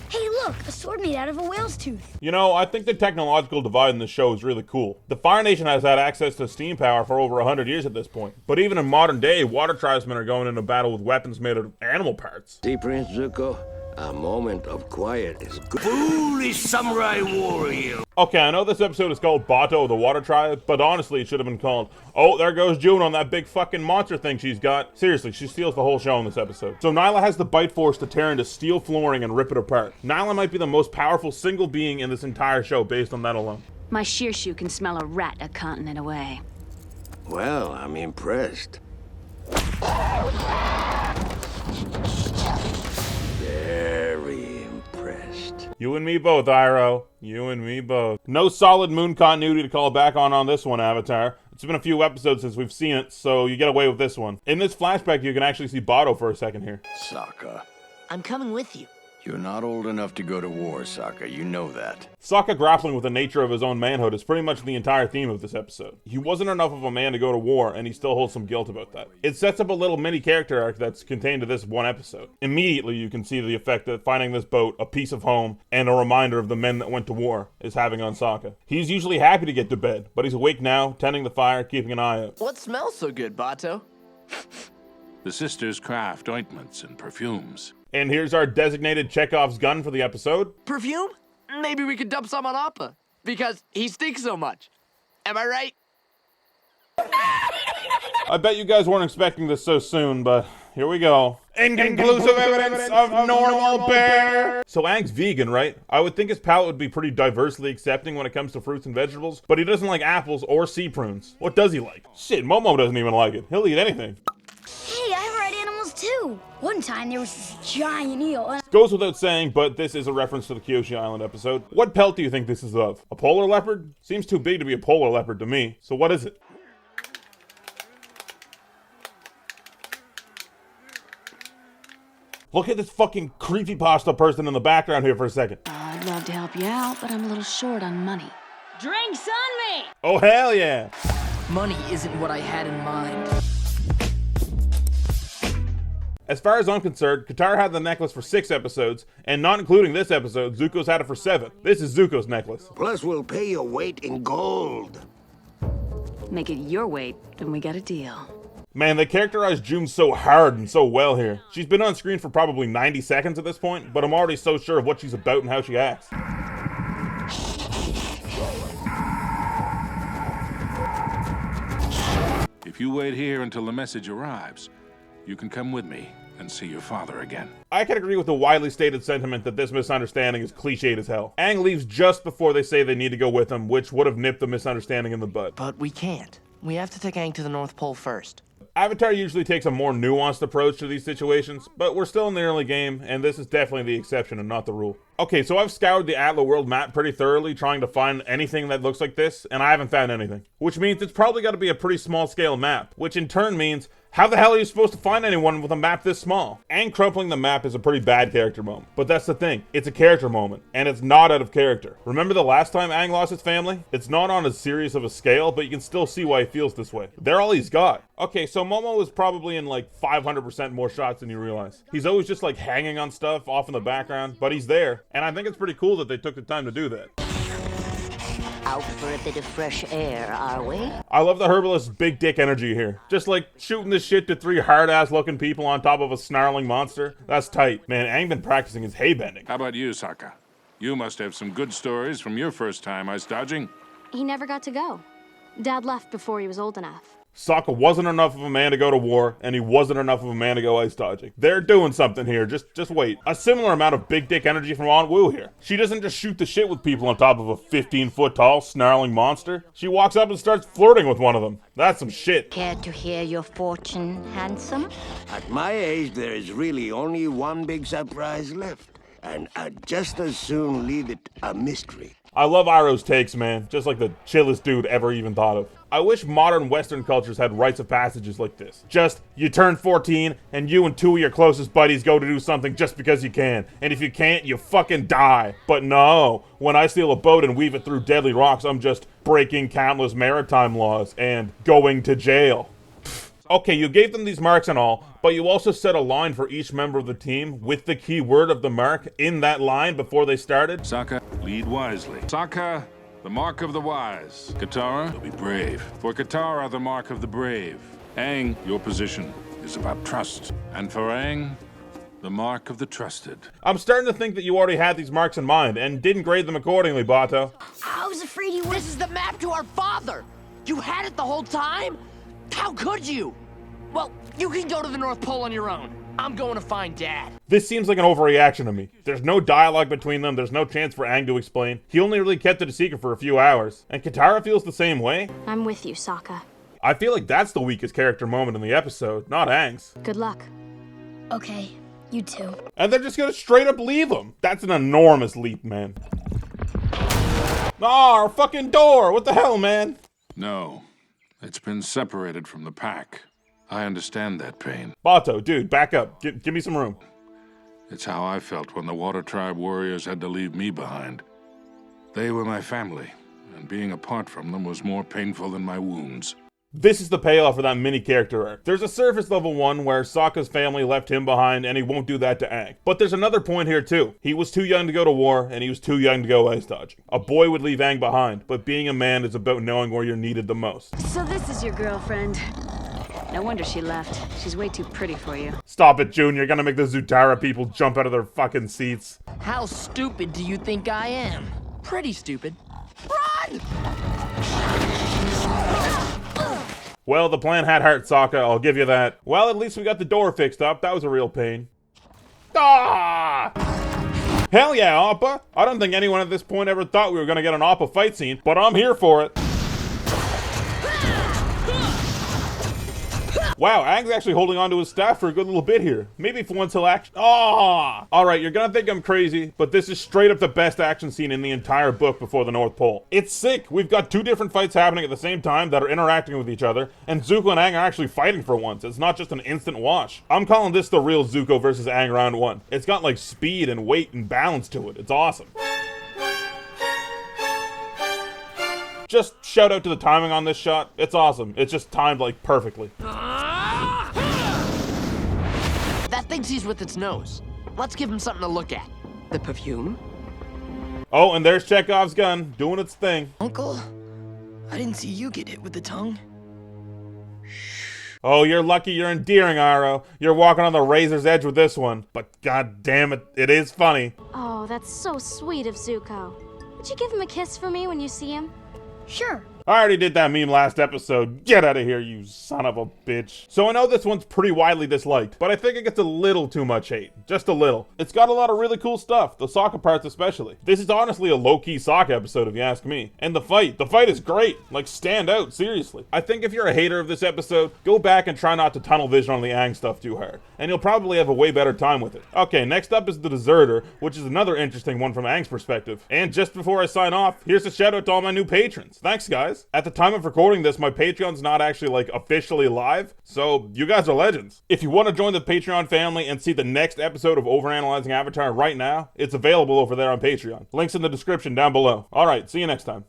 Hey look, a sword made out of a whale's tooth. You know, I think the technological divide in this show is really cool. The Fire Nation has had access to steam power for over 100 years at this point. But even in modern day, water tribesmen are going into battle with weapons made of animal parts. See, Prince Zuko? A moment of quiet is good. Foolish samurai warrior! Okay, I know this episode is called Bato, the Water Tribe, but honestly it should have been called, oh, there goes June on that big fucking monster thing she's got. Seriously, she steals the whole show in this episode. So Nyla has the bite force to tear into steel flooring and rip it apart. Nyla might be the most powerful single being in this entire show based on that alone. My shear shoe can smell a rat a continent away. Well, I'm impressed. Very impressed. You and me both, Iroh. You and me both. No solid moon continuity to call back on this one, Avatar. It's been a few episodes since we've seen it, so you get away with this one. In this flashback, you can actually see Bato for a second here. Sokka. I'm coming with you. You're not old enough to go to war, Sokka. You know that. Sokka grappling with the nature of his own manhood is pretty much the entire theme of this episode. He wasn't enough of a man to go to war, and he still holds some guilt about that. It sets up a little mini character arc that's contained to this one episode. Immediately, you can see the effect that finding this boat, a piece of home, and a reminder of the men that went to war is having on Sokka. He's usually happy to get to bed, but he's awake now, tending the fire, keeping an eye out. What smells so good, Bato? The sisters craft ointments and perfumes. And here's our designated Chekhov's gun for the episode. Perfume? Maybe we could dump some on Appa, because he stinks so much. Am I right? I bet you guys weren't expecting this so soon, but here we go. Inconclusive evidence of normal bear. So Aang's vegan, right? I would think his palate would be pretty diversely accepting when it comes to fruits and vegetables, but he doesn't like apples or sea prunes. What does he like? Shit, Momo doesn't even like it. He'll eat anything. Hey, I've read animals too. One time there was this giant eel and Goes without saying, but this is a reference to the Kyoshi Island episode. What pelt do you think this is of? A polar leopard? Seems too big to be a polar leopard to me. So what is it? Look at this fucking creepypasta person in the background here for a second. I'd love to help you out, but I'm a little short on money. Drinks on me! Oh, hell yeah. Money isn't what I had in mind. As far as I'm concerned, Katara had the necklace for 6 episodes, and not including this episode, Zuko's had it for 7. This is Zuko's necklace. Plus, we'll pay your weight in gold. Make it your weight, then we got a deal. Man, they characterized June so hard and so well here. She's been on screen for probably 90 seconds at this point, but I'm already so sure of what she's about and how she acts. If you wait here until the message arrives, you can come with me and see your father again. I can agree with the widely stated sentiment that this misunderstanding is cliched as hell. Aang leaves just before they say they need to go with him, which would have nipped the misunderstanding in the bud. But we can't. We have to take Aang to the North Pole first. Avatar usually takes a more nuanced approach to these situations, but we're still in the early game, and this is definitely the exception and not the rule. Okay, so I've scoured the Atla world map pretty thoroughly trying to find anything that looks like this, and I haven't found anything. Which means it's probably got to be a pretty small scale map, which in turn means, how the hell are you supposed to find anyone with a map this small? Aang crumpling the map is a pretty bad character moment. But that's the thing, it's a character moment, and it's not out of character. Remember the last time Aang lost his family? It's not on as serious of a scale, but you can still see why he feels this way. They're all he's got. Okay, so Momo is probably in like 500% more shots than you realize. He's always just like hanging on stuff off in the background, but he's there. And I think it's pretty cool that they took the time to do that. Out for a bit of fresh air, are we? I love the herbalist's big dick energy here. Just like shooting this shit to 3 hard-ass looking people on top of a snarling monster. That's tight. Man, Aang been practicing his hay bending. How about you, Sokka? You must have some good stories from your first time ice dodging. He never got to go. Dad left before he was old enough. Sokka wasn't enough of a man to go to war, and he wasn't enough of a man to go ice dodging. They're doing something here, just wait. A similar amount of big dick energy from Aunt Wu here. She doesn't just shoot the shit with people on top of a 15-foot tall, snarling monster. She walks up and starts flirting with one of them. That's some shit. Care to hear your fortune, handsome? At my age, there is really only one big surprise left. And I'd just as soon leave it a mystery. I love Iroh's takes, man. Just like the chillest dude ever even thought of. I wish modern Western cultures had rites of passages like this. Just, you turn 14, and you and 2 of your closest buddies go to do something just because you can. And if you can't, you fucking die. But no, when I steal a boat and weave it through deadly rocks, I'm just breaking countless maritime laws and going to jail. Okay, you gave them these marks and all, but you also set a line for each member of the team with the key word of the mark in that line before they started. Sokka, lead wisely. Sokka, the mark of the wise. Katara, you'll be brave. For Katara, the mark of the brave. Aang, your position is about trust. And for Aang, the mark of the trusted. I'm starting to think that you already had these marks in mind and didn't grade them accordingly, Bato. I was afraid you would. This is the map to our father. You had it the whole time? How could you? Well, you can go to the North Pole on your own. I'm going to find Dad. This seems like an overreaction to me. There's no dialogue between them, there's no chance for Aang to explain. He only really kept it a secret for a few hours. And Katara feels the same way. I'm with you, Sokka. I feel like that's the weakest character moment in the episode, not Aang's. Good luck. Okay, you too. And they're just gonna straight up leave him. That's an enormous leap, man. Ah, our fucking door! What the hell, man? No, it's been separated from the pack. I understand that pain. Bato, dude, back up. Give me some room. It's how I felt when the Water Tribe warriors had to leave me behind. They were my family, and being apart from them was more painful than my wounds. This is the payoff for that mini character arc. There's a surface level one where Sokka's family left him behind and he won't do that to Aang. But there's another point here too. He was too young to go to war and he was too young to go ice dodging. A boy would leave Aang behind, but being a man is about knowing where you're needed the most. So this is your girlfriend. No wonder she left. She's way too pretty for you. Stop it, June. You're gonna make the Zutara people jump out of their fucking seats. How stupid do you think I am? Pretty stupid. Run! Well, the plan had heart, Sokka, I'll give you that. Well, at least we got the door fixed up. That was a real pain. Ah! Hell yeah, Appa! I don't think anyone at this point ever thought we were gonna get an Appa fight scene, but I'm here for it. Wow, Aang's actually holding on to his staff for a good little bit here. Maybe for once he'll act. Ah! Alright, you're gonna think I'm crazy, but this is straight up the best action scene in the entire book before the North Pole. It's sick! We've got two different fights happening at the same time that are interacting with each other, and Zuko and Aang are actually fighting for once. It's not just an instant wash. I'm calling this the real Zuko versus Aang round one. It's got like speed and weight and balance to it. It's awesome. Just shout out to the timing on this shot. It's awesome. It's just timed like perfectly. That thing sees with its nose. Let's give him something to look at. The perfume? Oh, and there's Chekhov's gun, doing its thing. Uncle, I didn't see you get hit with the tongue. Oh, you're lucky you're endearing, Aro. You're walking on the razor's edge with this one. But god damn it, it is funny. Oh, that's so sweet of Zuko. Would you give him a kiss for me when you see him? Sure. I already did that meme last episode. Get out of here, you son of a bitch. So I know this one's pretty widely disliked, but I think it gets a little too much hate. Just a little. It's got a lot of really cool stuff, the Sokka parts especially. This is honestly a low-key Sokka episode if you ask me. And the fight is great. Like, stand out, seriously. I think if you're a hater of this episode, go back and try not to tunnel vision on the Aang stuff too hard, and you'll probably have a way better time with it. Okay, next up is The Deserter, which is another interesting one from Aang's perspective. And just before I sign off, here's a shout out to all my new patrons. Thanks, guys. At the time of recording this, my Patreon's not actually like officially live, so you guys are legends. If you want to join the Patreon family and see the next episode of Overanalyzing Avatar right now, it's available over there on Patreon. Links in the description down below. Alright, see you next time.